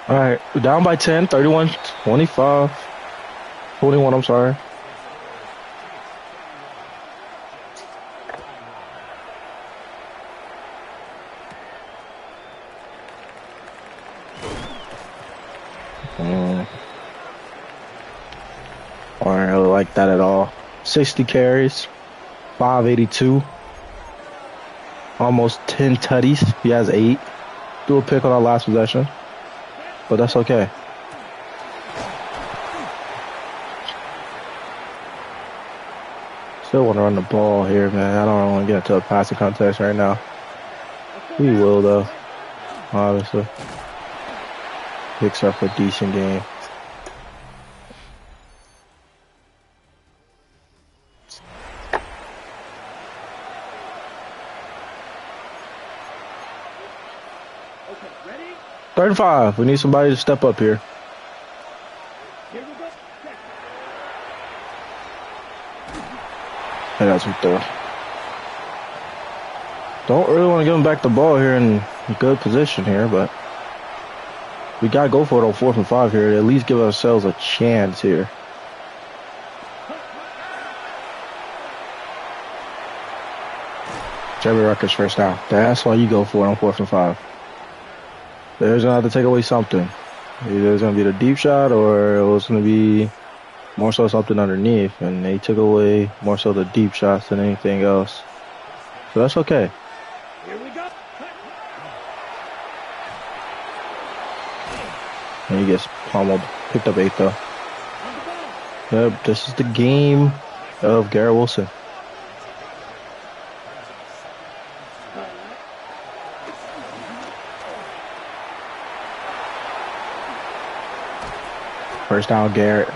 All right, we're down by 10, 31, 25, 21, I'm sorry. I don't really like that at all. 60 carries, 582, almost 10 tutties. He has 8. Do a pick on our last possession, but that's okay. Still want to run the ball here, man. I don't want to get into a passing contest right now. We will, though, obviously. Picks up a decent game. Okay, ready? 35. We need somebody to step up here. Here we go. I got some throw. Don't really want to give him back the ball here in good position here, but we got to go for it on 4th and 5 here to at least give ourselves a chance here. Jerry Rutgers first down. That's why you go for it on 4th and 5. There's going to have to take away something. Either it's going to be the deep shot or it was going to be more so something underneath, and they took away more so the deep shots than anything else. So that's okay. Here we go. And he gets pummeled. Picked up 8 though. Yep, this is the game of Garrett Wilson. First down, Garrett.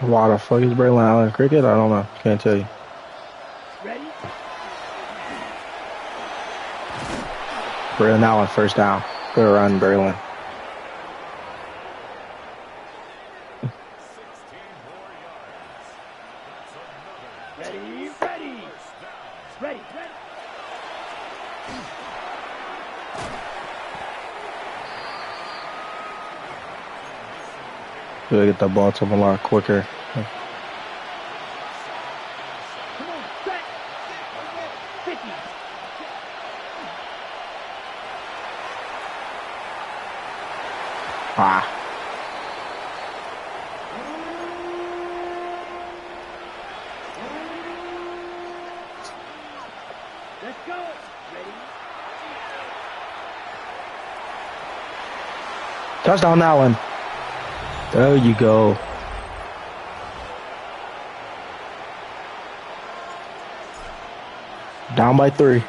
Why the fuck is Braylon Allen cricket? I don't know. Can't tell you. Braylon Allen, first down. Good run, Braylon. Gotta get the ball to him a lot quicker. Ah. Let's go. Ready? Touchdown, Allen. There you go. Down by 3.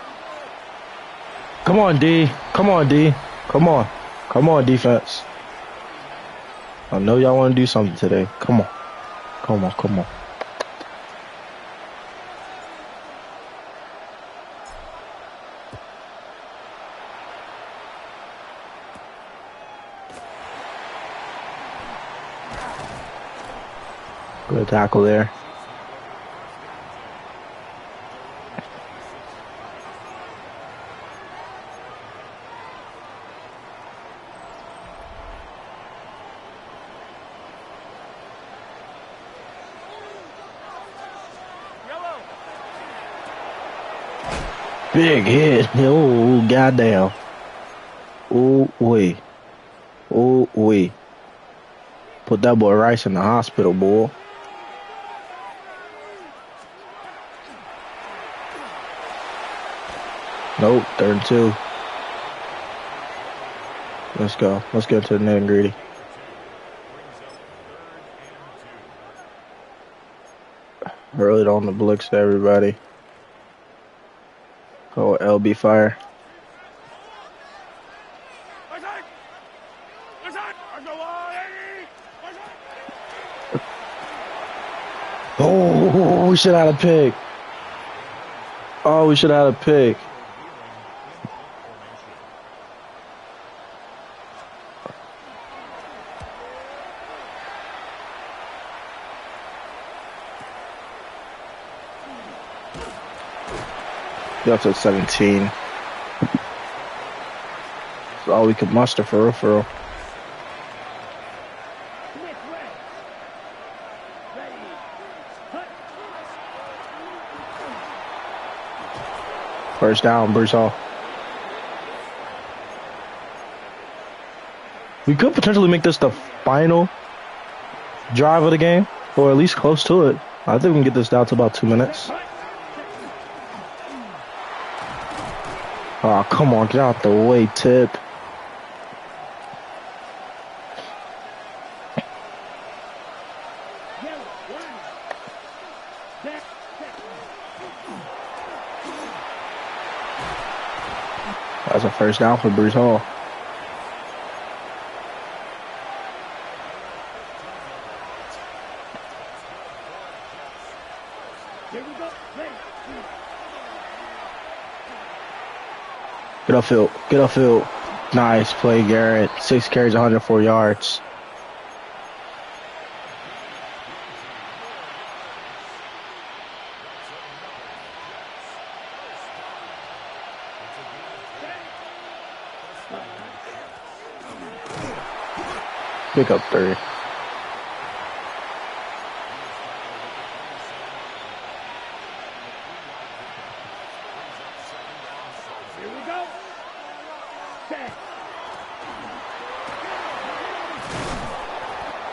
Come on, D. Come on, D. Come on. Come on, defense. I know y'all want to do something today. Come on. Come on, come on. Good tackle there. Big hit. Oh, goddamn. Oh, wait. Oh, wait. Put that boy Rice in the hospital, boy. Nope, 3rd and 2. Let's go. Let's get to the nitty gritty. Early on the blitz to everybody. Oh, LB fire. Oh, we should have had a pick. Oh, we should have had a pick. Up to 17. That's all we could muster for real, for real. First down, Bruce Hall. We could potentially make this the final drive of the game, or at least close to it. I think we can get this down to about 2 minutes. Oh, come on, get out the way, Tip. That's a first down for Bruce Hall. Get upfield. Get upfield. Nice play, Garrett. 6 carries, 104 yards. Pick up 3.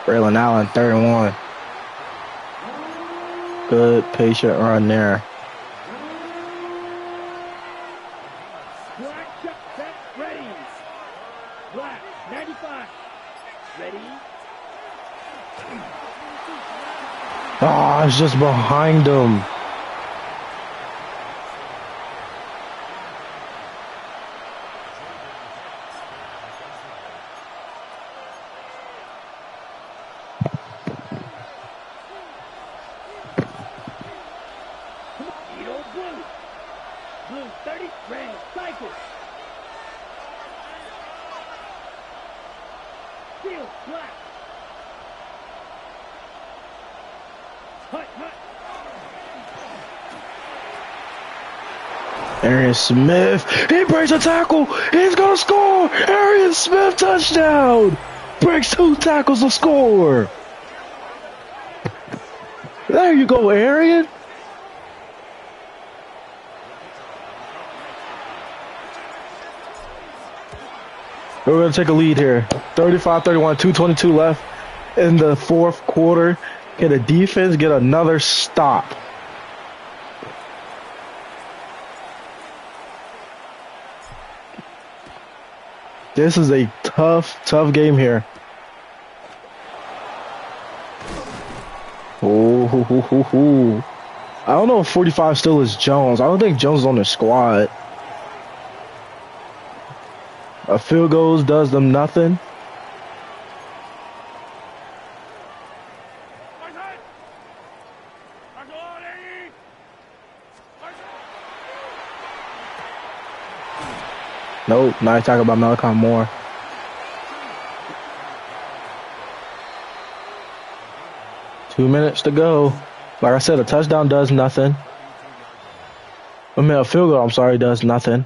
Braylon Allen, 3rd and 1. Good, patient run there. Black, set, ready. Black, 95. Ready. Ah, it's just behind him. Blue, 30, red, cycle. Steel, black. Hut. Arian Smith, he breaks a tackle. He's going to score. Arian Smith, touchdown. Breaks 2 tackles to score. There you go, Arian. We're going to take a lead here. 35-31, 2:22 left in the 4th quarter. Can the defense get another stop? This is a tough game here. Oh, I don't know if 45 still is Jones. I don't think Jones is on the squad. A field goal does them nothing. Nope, nice tackle by Malachi Moore. Two minutes to go. Like I said, a touchdown does nothing. I mean, a field goal, I'm sorry, does nothing.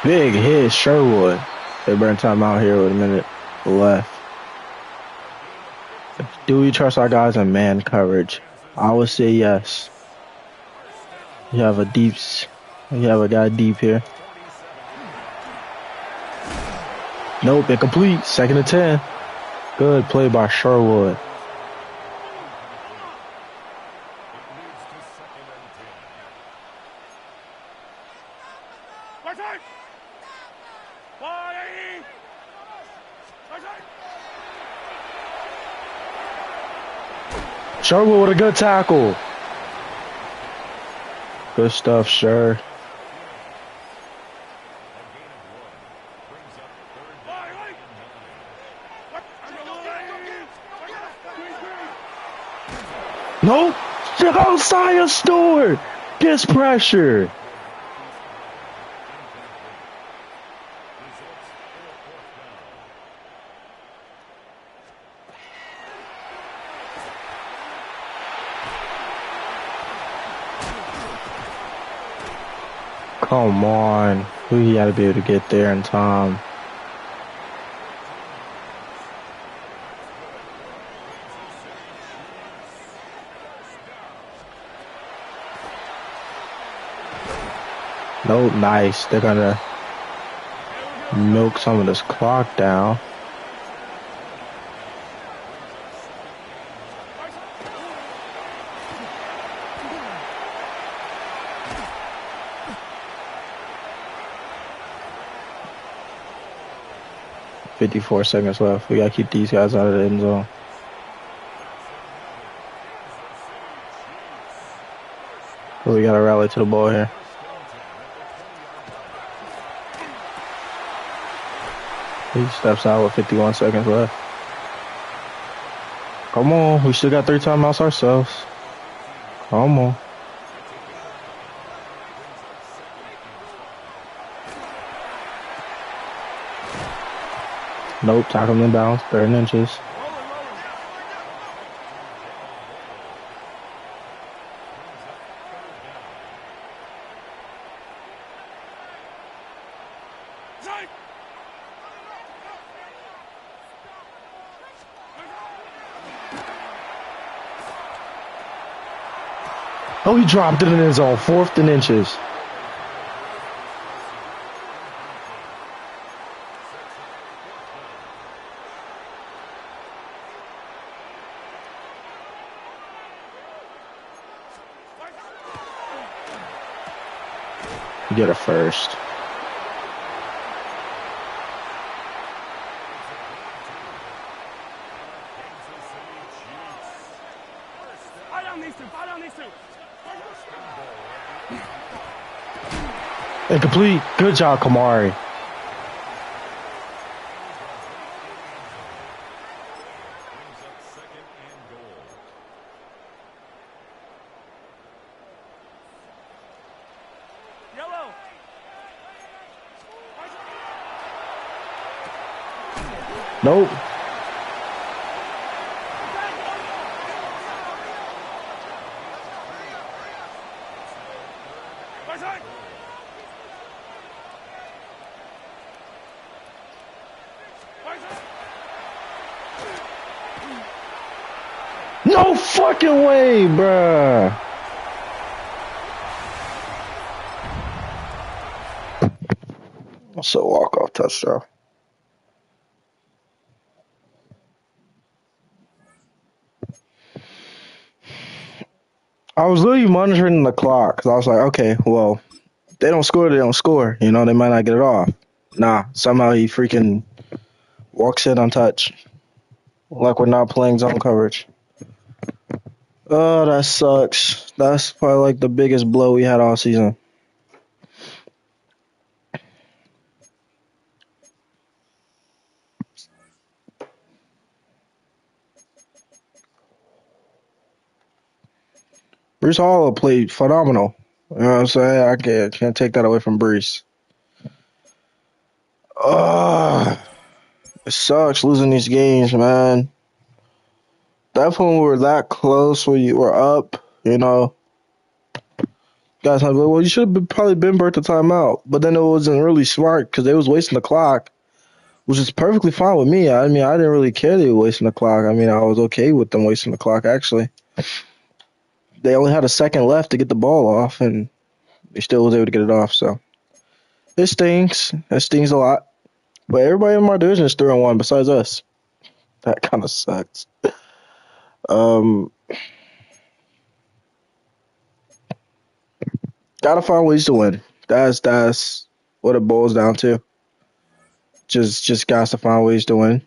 Big hit, Sherwood. They burn time out here with a minute left. Do we trust our guys in man coverage? I would say yes. You have a guy deep here. Nope, incomplete. 2nd and 10. Good play by Sherwood. Sherwood with a good tackle. Good stuff, sure. Nope. Josiah Stewart gets pressure. Come on. We got to be able to get there in time. Nope, nice. They're going to milk some of this clock down. .54 seconds left. We got to keep these guys out of the end zone. We got to rally to the ball here. He steps out with 51 seconds left. Come on. We still got 3 timeouts ourselves. Come on. Nope, tackle him in bounds, 3rd and inches. Oh, he dropped it in his own 4th and inches. You get a first. Incomplete. Good job, Kamari. Nope. No fucking way, bruh. That's a walk-off touchdown. I was literally monitoring the clock because I was like, okay, well, they don't score, they don't score. You know, they might not get it off. Nah, somehow he freaking walks in untouched. Like we're not playing zone coverage. Oh, that sucks. That's probably like the biggest blow we had all season. Brees Hall played phenomenal. You know what I'm saying? I can't take that away from Brees. It sucks losing these games, man. Definitely when we were that close when you were up, you know. Guys, like, well, you should have probably been burnt the timeout. But then it wasn't really smart because they was wasting the clock, which is perfectly fine with me. I mean, I didn't really care they were wasting the clock. I mean, I was okay with them wasting the clock, actually. They only had a second left to get the ball off, and they still was able to get it off, so. It stings. It stings a lot. But everybody in my division is 3-1 besides us. That kind of sucks. Um, Gotta find ways to win. That's what it boils down to. Just got to find ways to win.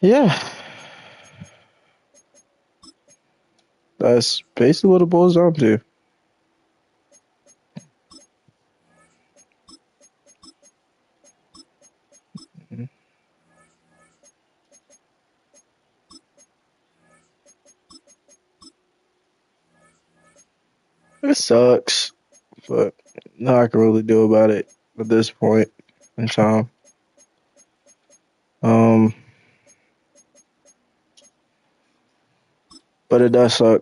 Yeah, that's basically what it boils down to. It sucks, but nothing I can really do about it at this point in time. Um, but it does suck.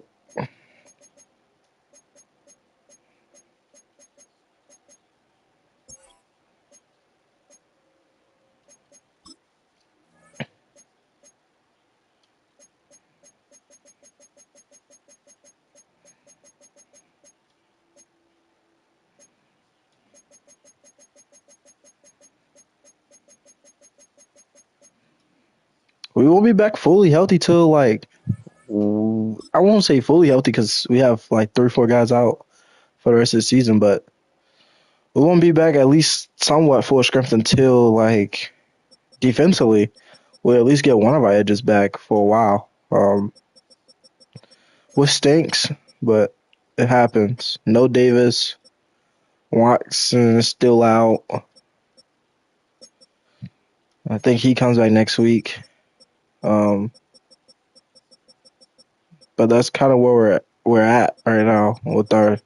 We won't be back fully healthy till like I won't say fully healthy because we have like 3-4 guys out for the rest of the season, but we won't be back at least somewhat full strength until like defensively we'll at least get one of our edges back for a while. Which stinks, but it happens. No Davis. Watson is still out. I think he comes back next week. But that's kind of where we're at right now with our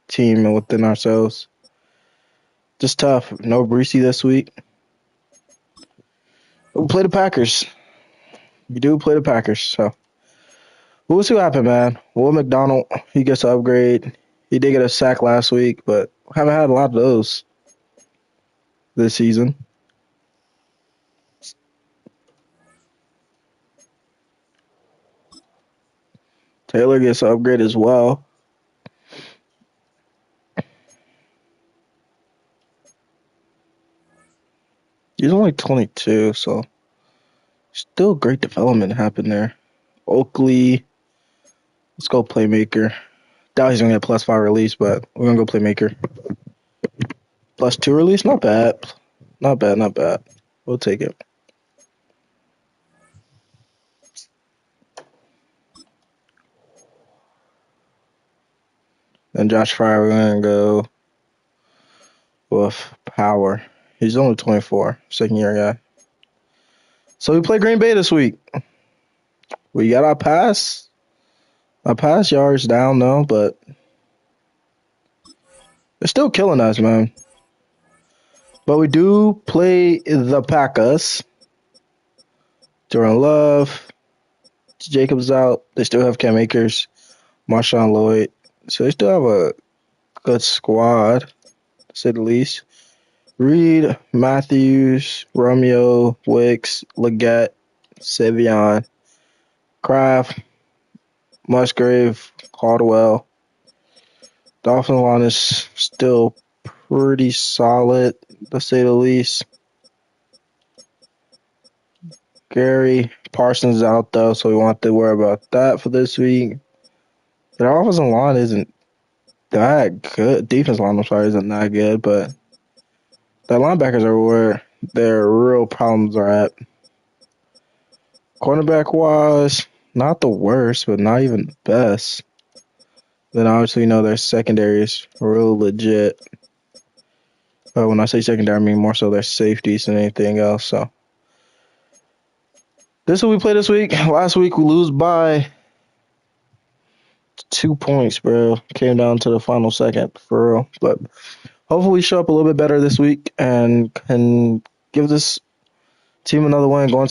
team and within ourselves. Just tough. No Breesy this week. We play the Packers. We do play the Packers, so we'll see what happens, man. Will McDonald, he gets an upgrade. He did get a sack last week, but Haven't had a lot of those this season. Taylor gets an upgrade as well. He's only 22, so still great development happened there. Oakley, let's go playmaker. Doubt he's gonna get +5 release, but we're gonna go playmaker. +2 release, not bad. Not bad, not bad. We'll take it. Then Josh Fryer, we're gonna go with power. He's only 24, second year guy. So we play Green Bay this week. We got our pass. Our pass yards down though, but they're still killing us, man. But we do play the Packers. Jordan Love, Jacobs out. They still have Cam Akers, Marshawn Lloyd. So they still have a good squad, to say the least. Reed, Matthews, Romeo, Wicks, Leggett, Savion, Kraft, Musgrave, Caldwell. The offensive line is still pretty solid, to say the least. Gary Parsons out though, so we won't have to worry about that for this week. Their offensive line isn't that good. Defense line, I'm sorry, isn't that good, but the linebackers are where their real problems are at. Cornerback wise, not the worst, but not even the best. Then obviously, their secondary is real legit. But when I say secondary, I mean more so their safeties than anything else. So this is what we play this week. Last week we lose by 2 points, bro. Came down to the final second for real. But hopefully we show up a little bit better this week and can give this team another win going